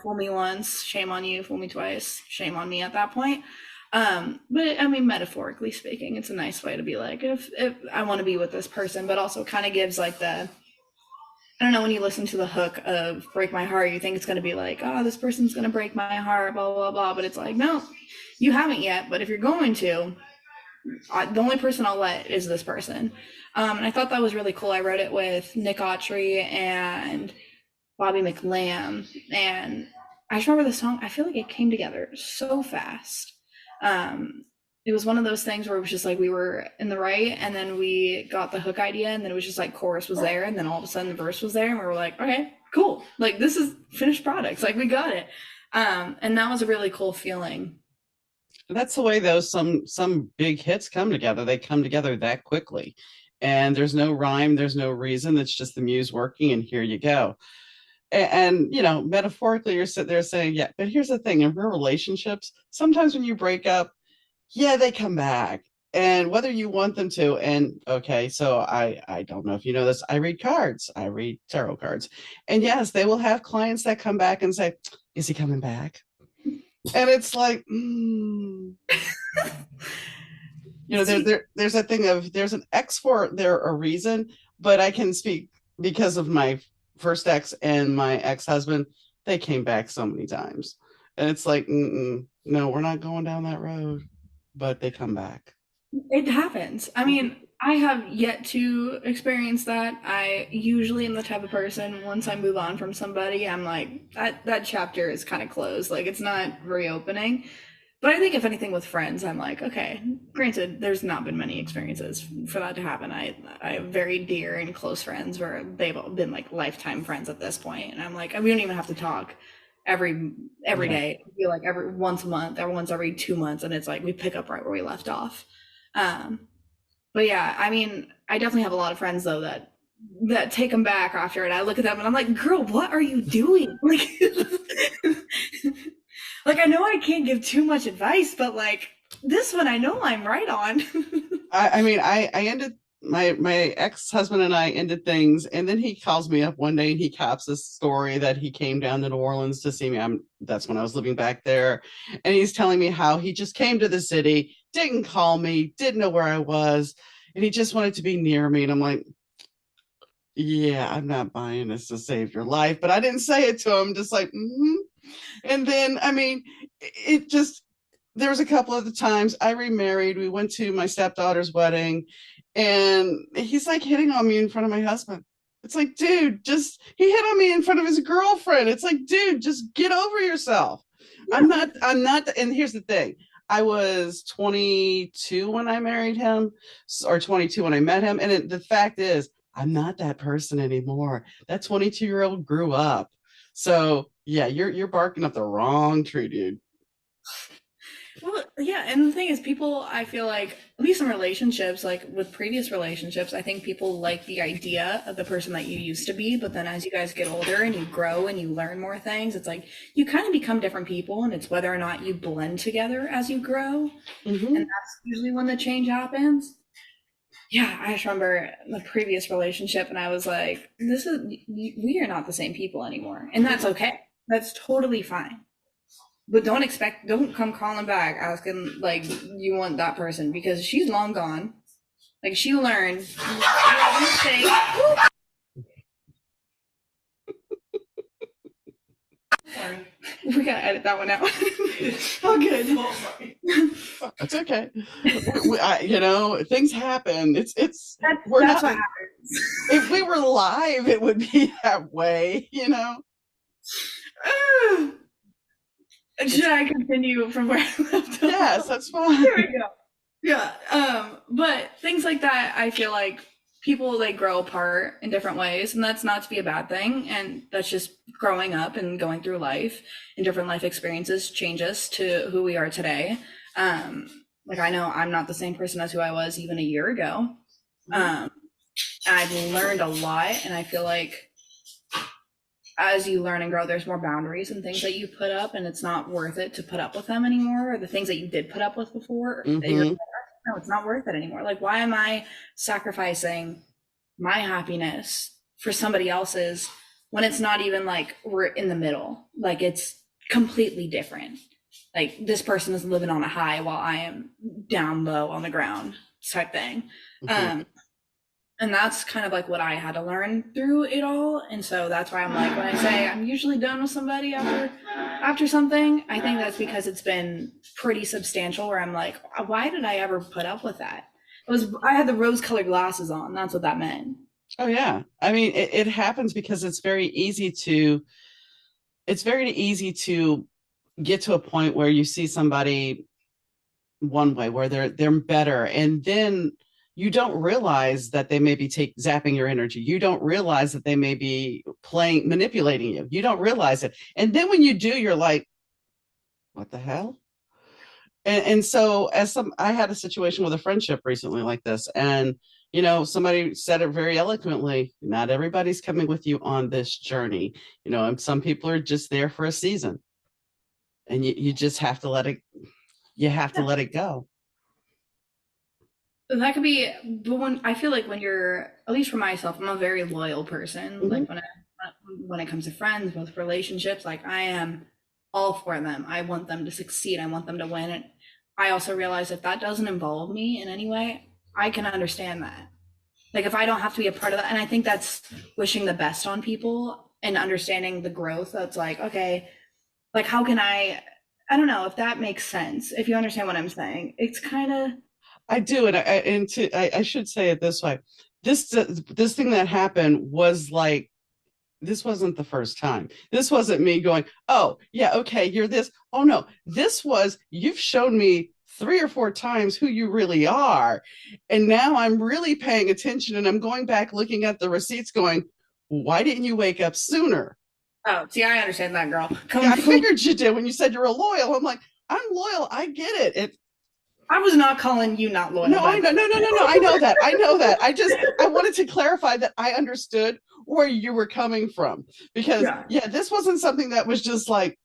fool me once, shame on you, fool me twice, shame on me at that point. But I mean, metaphorically speaking, it's a nice way to be like, if I want to be with this person, but also kind of gives like I don't know, when you listen to the hook of Break My Heart, you think it's going to be like, oh, this person's going to break my heart, blah, blah, blah. But it's like, no, you haven't yet. But if you're going to, the only person I'll let is this person. And I thought that was really cool. I wrote it with Nick Autry and Bobby McLam. And I just remember the song, I feel like it came together so fast. Um, it was one of those things where it was just like we were in the right, and then we got the hook idea, and then it was just like chorus was there, and then all of a sudden the verse was there, and we were like, okay, cool. Like this is finished products. Like we got it. And that was a really cool feeling. That's the way those some big hits come together. They come together that quickly. And there's no rhyme, there's no reason. It's just the muse working, and here you go. And metaphorically, you're sitting there saying, yeah, but here's the thing, in real relationships, sometimes when you break up, yeah, they come back. And whether you want them to, and okay, so I don't know if you know this, I read cards, I read tarot cards. And yes, they will have clients that come back and say, is he coming back? And it's like, there's that thing of there's an X for there a reason, but I can speak because of my first ex and my ex-husband. They came back so many times, and it's like, no, we're not going down that road. But they come back. It happens. I mean, I have yet to experience that. I usually am the type of person, once I move on from somebody, I'm like, that chapter is kind of closed. Like it's not reopening. But I think if anything with friends, I'm like, okay, granted, there's not been many experiences for that to happen. I have very dear and close friends where they've been like lifetime friends at this point. And I'm like, we don't even have to talk every Yeah. day. I feel like every once a month or once every 2 months, and it's like we pick up right where we left off. Um, but yeah, I mean, I definitely have a lot of friends though that take them back after it. I look at them and I'm like, girl, what are you doing? Like, like I know I can't give too much advice, but like this one, I know I'm right on. I mean, I ended my ex-husband and I ended things, and then he calls me up one day and he caps this story that he came down to New Orleans to see me. That's when I was living back there, and he's telling me how he just came to the city, didn't call me, didn't know where I was, and he just wanted to be near me. And I'm like, yeah, I'm not buying this to save your life, but I didn't say it to him. Just like, And then, I mean, it just, there was a couple of the times I remarried. We went to my stepdaughter's wedding, and he's like hitting on me in front of my husband. It's like, dude, he hit on me in front of his girlfriend. It's like, dude, just get over yourself. I'm not, and here's the thing. I was 22 when I married him, or 22 when I met him. And the fact is, I'm not that person anymore. That 22-year-old grew up. So yeah, you're barking up the wrong tree, dude. Well, yeah, and the thing is, people, I feel like, at least in relationships, like with previous relationships, I think people like the idea of the person that you used to be, but then as you guys get older and you grow and you learn more things, it's like you kind of become different people, and it's whether or not you blend together as you grow, and Hmm. that's usually when the change happens. Yeah, I just remember the previous relationship, and I was like, we are not the same people anymore, and that's okay. That's totally fine. But don't come calling back asking like you want that person because she's long gone. Like she learned. Mistake. Sorry, we gotta edit that one out. Oh, good. It's okay. Things happen. We're That's not. what happens. If we were live, it would be that way. Should I continue from where I left Yes, off? that's fine. There we go. Yeah. But things like that, I feel like people they grow apart in different ways, and that's not to be a bad thing. And that's just growing up and going through life and different life experiences change us to who we are today. Like I know I'm not the same person as who I was even a year ago. Um, I've learned a lot, and I feel like as you learn and grow, there's more boundaries and things that you put up, and it's not worth it to put up with them anymore. Or the things that you did put up with before, you're Hmm. like, no, it's not worth it anymore. Like, why am I sacrificing my happiness for somebody else's when it's not even like we're in the middle. Like it's completely different. Like this person is living on a high while I am down low on the ground type thing. Mhm. Um, and that's kind of like what I had to learn through it all. And so that's why I'm like, when I say I'm usually done with somebody after something, I think that's because it's been pretty substantial where I'm like, why did I ever put up with that? I had the rose colored glasses on. That's what that meant. Oh yeah. I mean, it happens because it's very easy to get to a point where you see somebody one way where they're better, and then you don't realize that they may be zapping your energy. You don't realize that they may be playing manipulating you. You don't realize it. And then when you do, you're like, what the hell? And so I had a situation with a friendship recently like this, and somebody said it very eloquently. Not everybody's coming with you on this journey, and some people are just there for a season, and you just have to let it. You have to Yeah. let it go. That could be, but when I feel like when you're, at least for myself, I'm a very loyal person. Mhm. Like when it comes to friends, both relationships, like I am all for them. I want them to succeed. I want them to win. And I also realize if that doesn't involve me in any way, I can understand that. Like if I don't have to be a part of that, and I think that's wishing the best on people and understanding the growth. That's like, okay, like how can I don't know if that makes sense. If you understand what I'm saying, it's kind of, I do, I should say it this way. This thing that happened was like, this wasn't the first time. This wasn't me going, oh yeah, okay, you're this. Oh no, this was, you've shown me 3 or 4 times who you really are, and now I'm really paying attention, and I'm going back looking at the receipts, going, why didn't you wake up sooner? oh, see, I understand that, girl. Yeah, I Complete. figured you did when you said you're a loyal. I'm like, I'm loyal. I get it. I was not calling you not loyal, No, by I the know, no, no, no, no. I know that. I know that. I wanted to clarify that I understood where you were coming from, because, yeah. yeah, this wasn't something that was just like,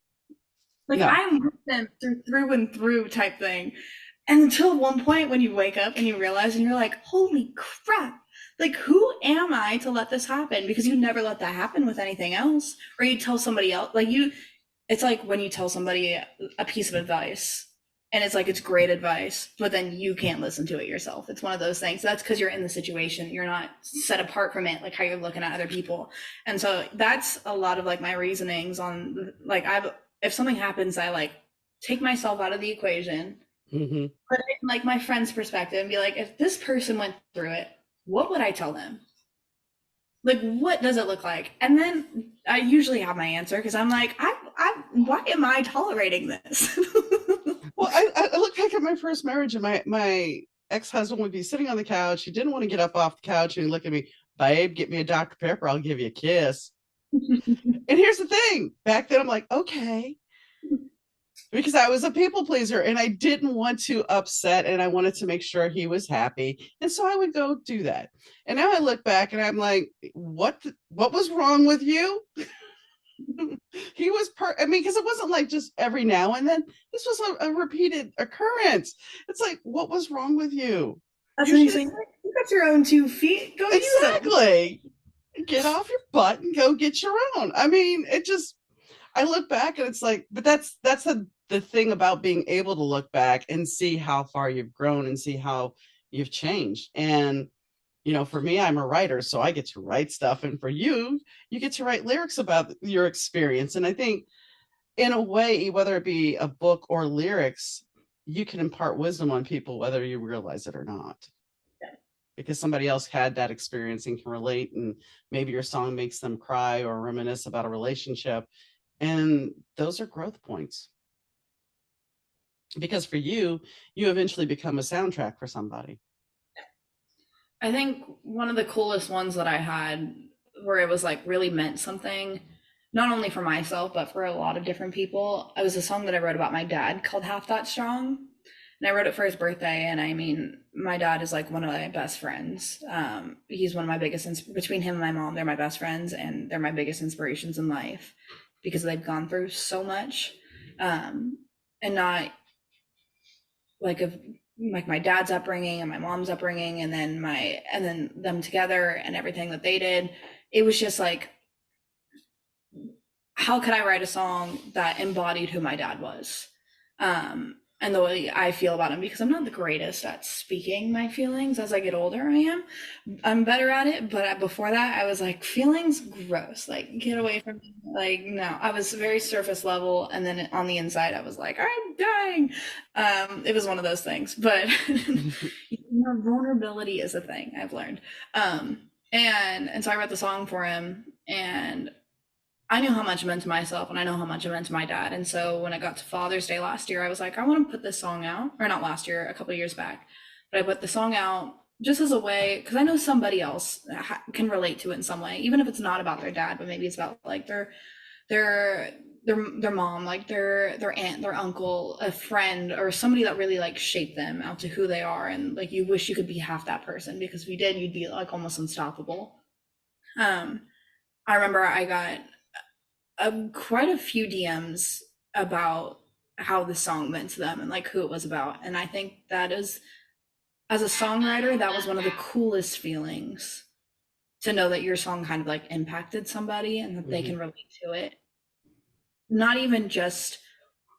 Like no, I'm with them through and through type thing. And until one point when you wake up and you realize and you're like, holy crap, like who am I to let this happen? Because you never let that happen with anything else. Or you tell somebody else, like it's like when you tell somebody a piece of advice and it's like it's great advice, but then you can't listen to it yourself. It's one of those things. That's because you're in the situation. You're not set apart from it, like how you're looking at other people. And so that's a lot of like my reasonings on like if something happens, I like take myself out of the equation, hmm, put it in like my friend's perspective and be like, if this person went through it, what would I tell them? Like, what does it look like? And then I usually have my answer because I'm like, why am I tolerating this? well, I look back at my first marriage, and my ex-husband would be sitting on the couch. He didn't want to get up off the couch, and he'd look at me, babe, get me a Dr. Pepper. I'll give you a kiss. And here's the thing. Back then, I'm like, okay, because I was a people pleaser, and I didn't want to upset, and I wanted to make sure he was happy. And so I would go do that. And now I look back and I'm like, what was wrong with you? He was I mean, because it wasn't like just every now and then. This was a repeated occurrence. It's like, what was wrong with you? That's You when you should say, you got your own 2 feet, go use them. exactly get off your butt and go get your own. I mean, it just, I look back and it's like, but that's the thing about being able to look back and see how far you've grown and see how you've changed. And for me, I'm a writer, so I get to write stuff, and for you, you get to write lyrics about your experience. And I think, in a way, whether it be a book or lyrics, you can impart wisdom on people whether you realize it or not, because somebody else had that experience and can relate, and maybe your song makes them cry or reminisce about a relationship, and those are growth points, because for you, you eventually become a soundtrack for somebody. I think one of the coolest ones that I had where it was like really meant something, not only for myself, but for a lot of different people. It was a song that I wrote about my dad called Half That Strong. And I wrote it for his birthday. And I mean, my dad is like one of my best friends. He's one of my biggest, between him and my mom, they're my best friends and they're my biggest inspirations in life because they've gone through so much. And not like of like my dad's upbringing and my mom's upbringing and then them together and everything that they did it was just like, how could I write a song that embodied who my dad was? And the way I feel about him, because I'm not the greatest at speaking my feelings. As I get older, I'm better at it. But before that, I was like, feelings gross. Like, get away from me. Like, no, I was very surface level. And then on the inside, I was like, I'm dying. It was one of those things. But vulnerability is a thing I've learned. And so I wrote the song for him, and I knew how much it meant to myself, and I know how much it meant to my dad. And so when it got to Father's Day last year, I was like, I want to put this song out, or not last year, a couple of years back. But I put the song out just as a way, because I know somebody else can relate to it in some way, even if it's not about their dad, but maybe it's about like their their mom, like their aunt, their uncle, a friend, or somebody that really like shaped them out to who they are. And like you wish you could be half that person, because if you did, you'd be like almost unstoppable. Um, I remember I got quite a few DMs about how the song meant to them and like who it was about. And I think that is, as a songwriter, that was one of the coolest feelings, to know that your song kind of like impacted somebody and that they Mhm. can relate to it. Not even just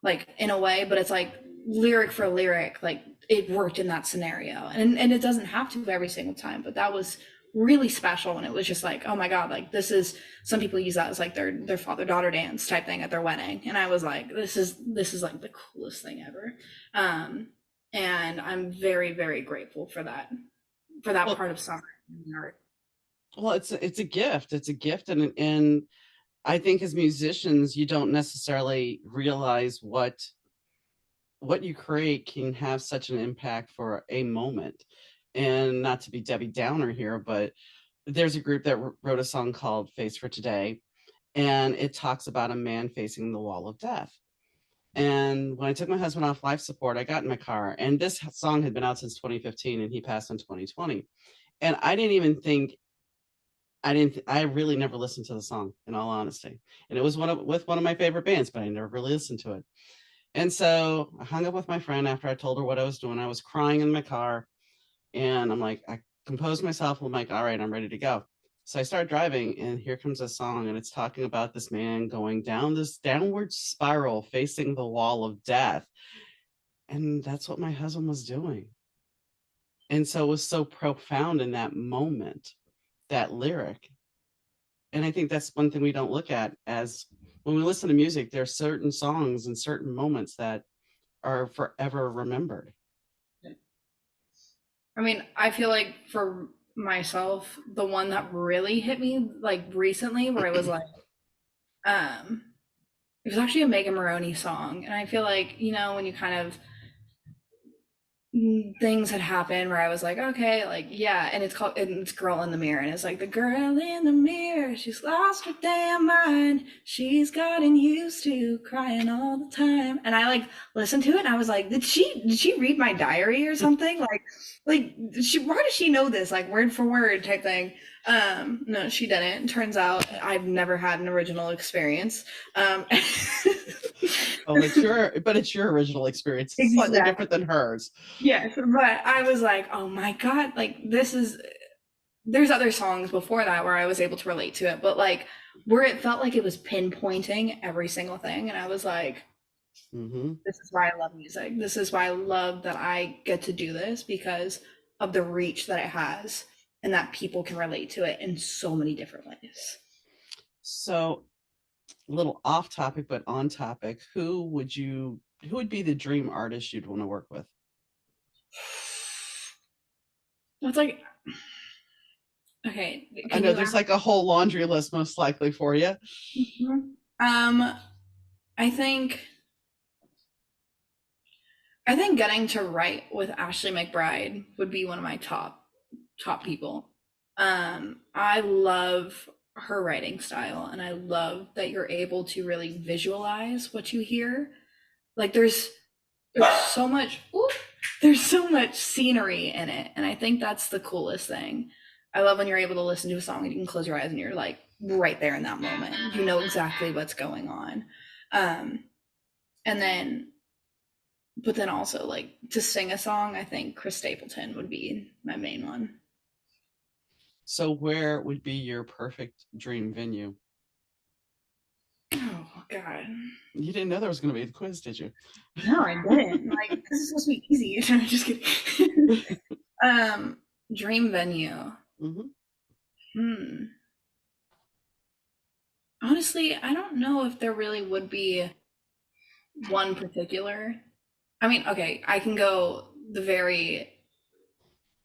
like in a way, but it's like lyric for lyric, like it worked in that scenario. And it doesn't have to every single time, but that was really special. And it was just like, oh my God, like this is, some people use that as like their father daughter dance type thing at their wedding. And I was like, this is like the coolest thing ever. And I'm very, very grateful for that Well, part of songwriting and art. it's a gift. It's a gift, and I think as musicians, you don't necessarily realize what you create can have such an impact for a moment. And not to be Debbie Downer here, but there's a group that wrote a song called Face for Today, and it talks about a man facing the wall of death. And when I took my husband off life support, I got in my car, and this song had been out since 2015, and he passed in 2020. And I didn't even think I didn't. I really never listened to the song, in all honesty. And it was with one of my favorite bands, but I never really listened to it. And so I hung up with my friend after I told her what I was doing. I was crying in my car, and I'm like, I composed myself. I'm like, all right, I'm ready to go. So I start driving, and here comes a song, and it's talking about this man going down this downward spiral, facing the wall of death. And that's what my husband was doing. And so it was so profound in that moment, that lyric. And I think that's one thing we don't look at as when we listen to music, there are certain songs and certain moments that are forever remembered. I mean, I feel like for myself, the one that really hit me like recently, where I was like, um, it was actually a Megan Maroney song, and I feel like, when you kind of, things had happened where I was like, okay, like yeah, and it's Girl in the Mirror, and it's like the girl in the mirror, she's lost her damn mind, she's gotten used to crying all the time, and I like listened to it, and I was like, did she read my diary or something? Like why does she know this like word for word type thing? No, she didn't. Turns out I've never had an original experience. Oh, it's your original experience. It's slightly Exactly. different than hers. Yes, but I was like, oh my God, like this is, there's other songs before that where I was able to relate to it, but like where it felt like it was pinpointing every single thing. And I was like, Hmm. this is why I love music. This is why I love that I get to do this, because of the reach that it has and that people can relate to it in so many different ways. So a little off topic, but on topic, who would be the dream artist you'd want to work with? It's like, okay, I can know you there's ask? like a whole laundry list most likely for you. Mhm. I think getting to write with Ashley McBride would be one of my top people. I love her writing style, and I love that you're able to really visualize what you hear. Like there's so much ooh, there's so much scenery in it, and I think that's the coolest thing. I love when you're able to listen to a song and you can close your eyes and you're like right there in that moment. You know exactly what's going on. Um, and then but then also like to sing a song, I think Chris Stapleton would be my main one. So where would be your perfect dream venue? Oh God. You didn't know there was going to be a quiz, did you? No, I didn't. Like this is supposed to be easy. I'm just kidding. um, Dream venue. Hmm. Hmm. Honestly, I don't know if there really would be one particular. I mean, okay, I can go the very,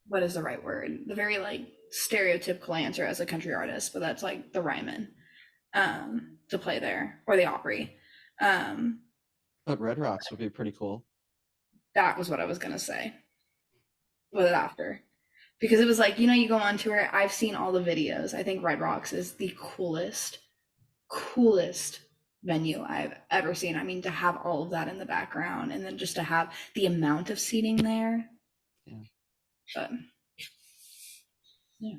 what is the right word? The very like stereotypical answer as a country artist, but that's like the Ryman to play there or the Opry. Um, But Red Rocks would be pretty cool. that was what I was gonna say. With after. Because it was like, you know, you go on tour, I've seen all the videos. I think Red Rocks is the coolest venue I've ever seen. I mean, to have all of that in the background and then just to have the amount of seating there. Yeah. But yeah.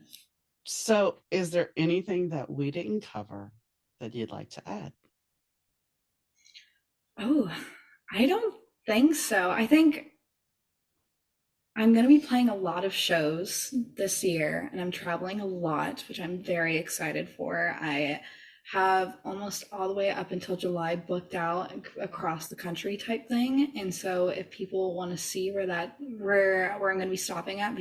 So is there anything that we didn't cover that you'd like to add? Oh, I don't think so. I think I'm going to be playing a lot of shows this year and I'm traveling a lot, which I'm very excited for. I have almost all the way up until July booked out across the country type thing. And so if people want to see where I'm going to be stopping at,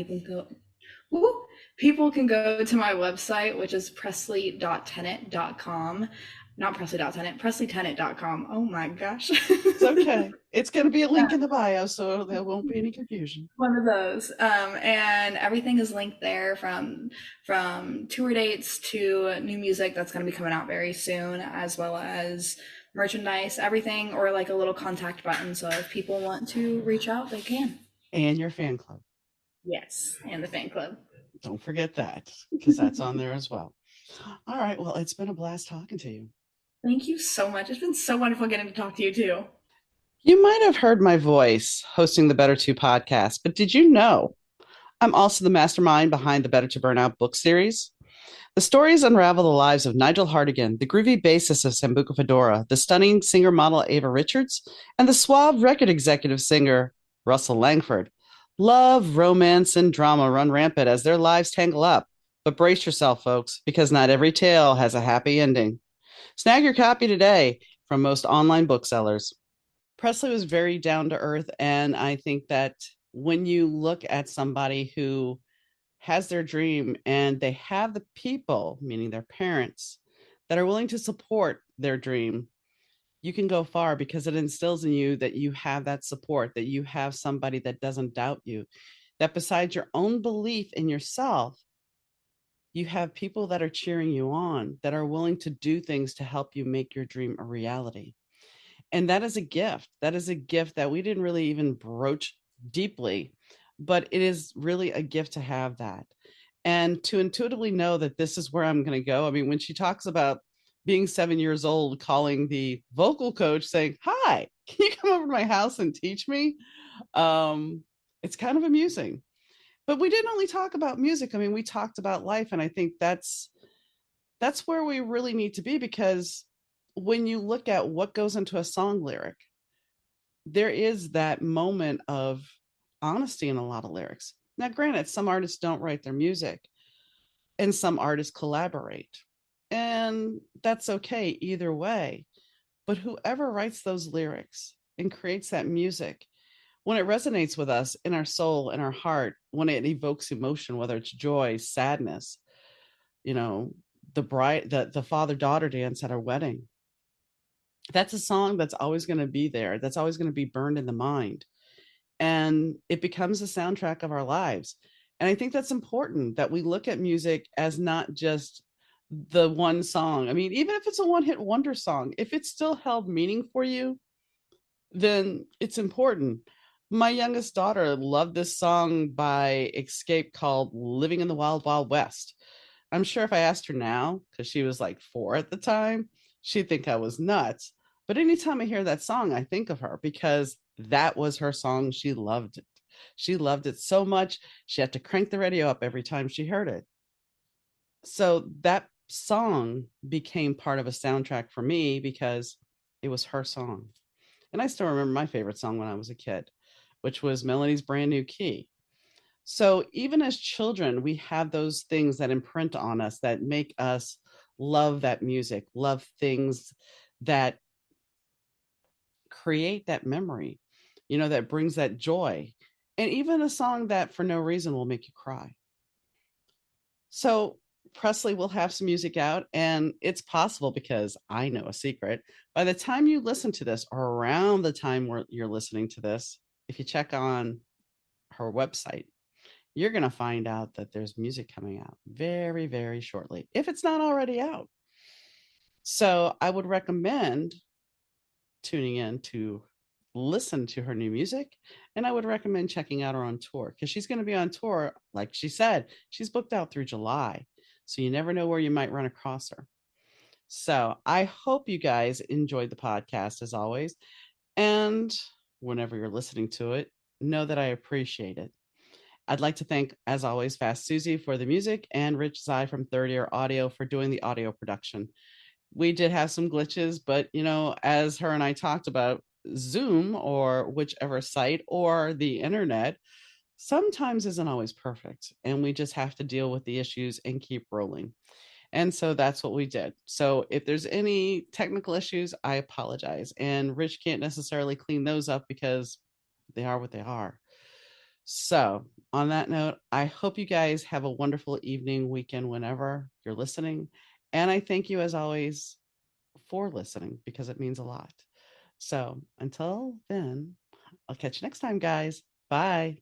people can go to my website, which is presley.tennant.com. Not presley.tennant, presleytennant.com. Oh my gosh. It's okay. It's going to be a link in the bio, so there won't be any confusion. One of those. And everything is linked there from tour dates to new music that's going to be coming out very soon, as well as merchandise, everything, or like a little contact button. So if people want to reach out, they can. And your fan club. Yes, and the fan club. Don't forget that, because that's on there as well. All right. Well, it's been a blast talking to you. Thank you so much. It's been so wonderful getting to talk to you too. You might have heard my voice hosting the Better To podcast, but did you know I'm also the mastermind behind the Better to Burnout book series? The stories unravel the lives of Nigel Hartigan, the groovy bassist of Sambuca Fedora, the stunning singer model Ava Richards, and the suave record executive singer Russell Langford. Love, romance, and drama run rampant as their lives tangle up. But brace yourself, folks, because not every tale has a happy ending. Snag your copy today from most online booksellers. Presley was very down to earth. And I think that when you look at somebody who has their dream and they have the people, meaning their parents, that are willing to support their dream, you can go far because it instills in you that you have that support, that you have somebody that doesn't doubt you, that besides your own belief in yourself, you have people that are cheering you on, that are willing to do things to help you make your dream a reality. And that is a gift. That is a gift that we didn't really even broach deeply, but it is really a gift to have that. And to intuitively know that this is where I'm going to go. I mean, when she talks about being 7 years old, calling the vocal coach saying, "Hi, can you come over to my house and teach me?" Um, it's kind of amusing. But we didn't only talk about music. I mean, we talked about life. And I think that's where we really need to be, because when you look at what goes into a song lyric, there is that moment of honesty in a lot of lyrics. Now, granted, some artists don't write their music and some artists collaborate, and that's okay either way. But whoever writes those lyrics and creates that music, when it resonates with us in our soul, in our heart, when it evokes emotion, whether it's joy, sadness, you know, the father daughter dance at our wedding, that's a song that's always going to be there. That's always going to be burned in the mind. And it becomes a soundtrack of our lives. And I think that's important, that we look at music as not just the one song. I mean, even if it's a one hit wonder song, if it's still held meaning for you, then it's important. My youngest daughter loved this song by Escape called Living in the Wild Wild West. I'm sure if I asked her now, because she was like 4 at the time, she'd think I was nuts. But anytime I hear that song, I think of her because that was her song. She loved it. She loved it so much, she had to crank the radio up every time she heard it. So that song became part of a soundtrack for me because it was her song. And I still remember my favorite song when I was a kid, which was Melanie's Brand New Key. So even as children, we have those things that imprint on us that make us love that music, love things that create that memory, that brings that joy. And even a song that for no reason will make you cry. So Presley will have some music out, and it's possible because I know a secret. By the time you listen to this, or around the time where you're listening to this, if you check on her website, you're going to find out that there's music coming out very, very shortly, if it's not already out. So I would recommend tuning in to listen to her new music. And I would recommend checking out her on tour because she's going to be on tour. Like she said, she's booked out through July. So you never know where you might run across her. So I hope you guys enjoyed the podcast as always. And whenever you're listening to it, know that I appreciate it. I'd like to thank, as always, Fast Susie for the music and Rich Zai from Third Ear Audio for doing the audio production. We did have some glitches, but as her and I talked about, Zoom or whichever site or the internet sometimes isn't always perfect. And we just have to deal with the issues and keep rolling. And so that's what we did. So if there's any technical issues, I apologize. And Rich can't necessarily clean those up because they are what they are. So, on that note, I hope you guys have a wonderful evening, weekend, whenever you're listening. And I thank you, as always, for listening because it means a lot. So, until then, I'll catch you next time, guys. Bye.